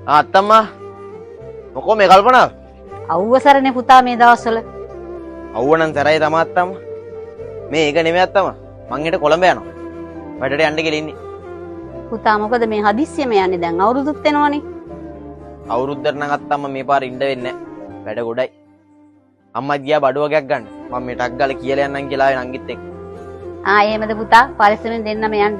අත්තම්මා මොකෝ මේ කල්පනාව? අවුවසරනේ පුතා මේ දවස්වල. අවුව නම් සැරයි තමයි අත්තම්මා. මේ ඒක නෙමෙයි අත්තම්මා. මං හෙට කොළඹ යනවා. වැඩට යන්න කියලා ඉන්නේ. පුතා මොකද මේ හදිස්සියම යන්නේ දැන් අවුරුදුත් වෙනවනේ. අවුරුද්දට නම් අත්තම්මා මේ පාර ඉන්න වෙන්නේ නැහැ. වැඩ ගොඩයි. අම්මා ගියා බඩුවගයක් ගන්න. මම මේ ටක් ගාලා කියලා යන්නම් කියලා ආවේ නංගිත් එක්ක. එහෙමද පුතා පරිස්සමෙන් දෙන්නම යන්න.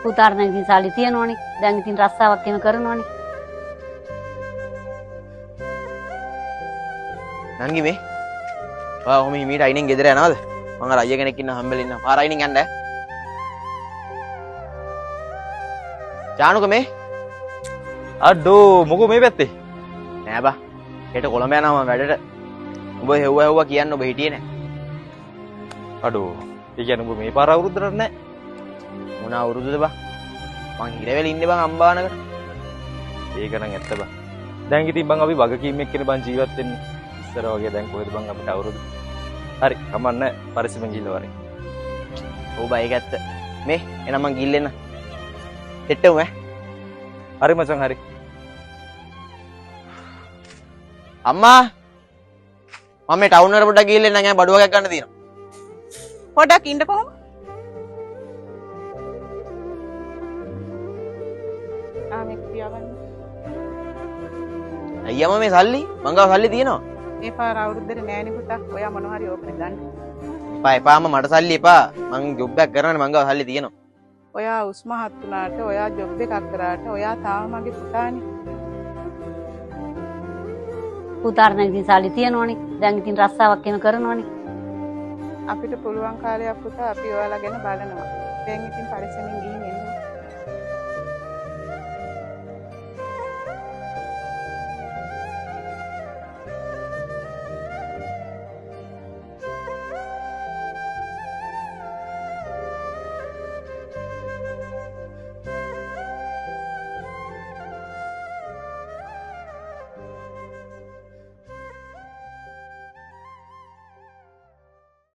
පුතාට නම් ඉතින් සල්ලි තියනවනේ. දැන් ඉතින් රස්සාවක් එහෙම කරනවනේ. නංගි මේ. ඔහොම හිමීට අයිනෙන් ගෙදර යනවද? මං අර අයියා කෙනෙක් ඉන්න හම්බෙලා ඉන්න. පාර අයිනෙන් යන්න ඈ. ජානුක මේ. අඩෝ මොකෝ මේ පැත්තේ? නෑ බා. හෙට කොළඹ යනවා මම වැඩට. උඹ හෙව්වා කියන්න ඔබ හිටියේ නෑ. අඩෝ ඒ කියන්නේ ඔබ මේ පාර අවුරුද්දට නැහැ. මොන අවුරුද්දද බා? මං හිරවෙල ඉන්නේ බං අම්බානකට. ඒක නම් ඇත්ත බං. දැන් ඉතින් බං අපි වගකීම් එක්කනේ බං ජීවත් වෙන්නේ. ඉස්සර වගේ දැන් කොහෙද බං අපිට අවුරුදු. හරි කමන්න පරිස්සමෙන් ගිහලා වරේ. ඔව් බා ඒක ඇත්ත. මේ එනනම් මං ගිල්ලෙන්න. හෙට්ටුම ඈ. හරි මචං හරි. අම්මා මම මේ ටවුන් වල පොඩ්ඩක් ගිහින් එන්න බඩුවගයක් ගන්න තියෙනවා. පොඩක් ඉන්න කොහොම? මේක තියාගන්න. අයියම මේ සල්ලි මං ගාව සල්ලි තියෙනවා. මේ පාර අවුරුද්දට නෑනේ පුතා. ඔයා මොන හරි ඕකනේ ගන්න. එපා අම්මා මට සල්ලි එපා. මං ජොබ් එකක් කරනවානේ මං ගාව සල්ලි තියෙනවා. ඔයා උස්මහත් වුණාට ඔයා ජොබ් එකක් කරාට ඔයා තාම මගේ පුතානේ. පුතාට නම් ඉතින් සල්ලි තියනවනේ. දැන් ඉතින් රස්සාවක් එහෙම කරනවනේ. අපිට පුළුවන් කාලයක් පුතා අපි ඔයාලා ගැන බලනවා. දැන් ඉතින් පරිස්සමෙන් ගිහින් එන්න.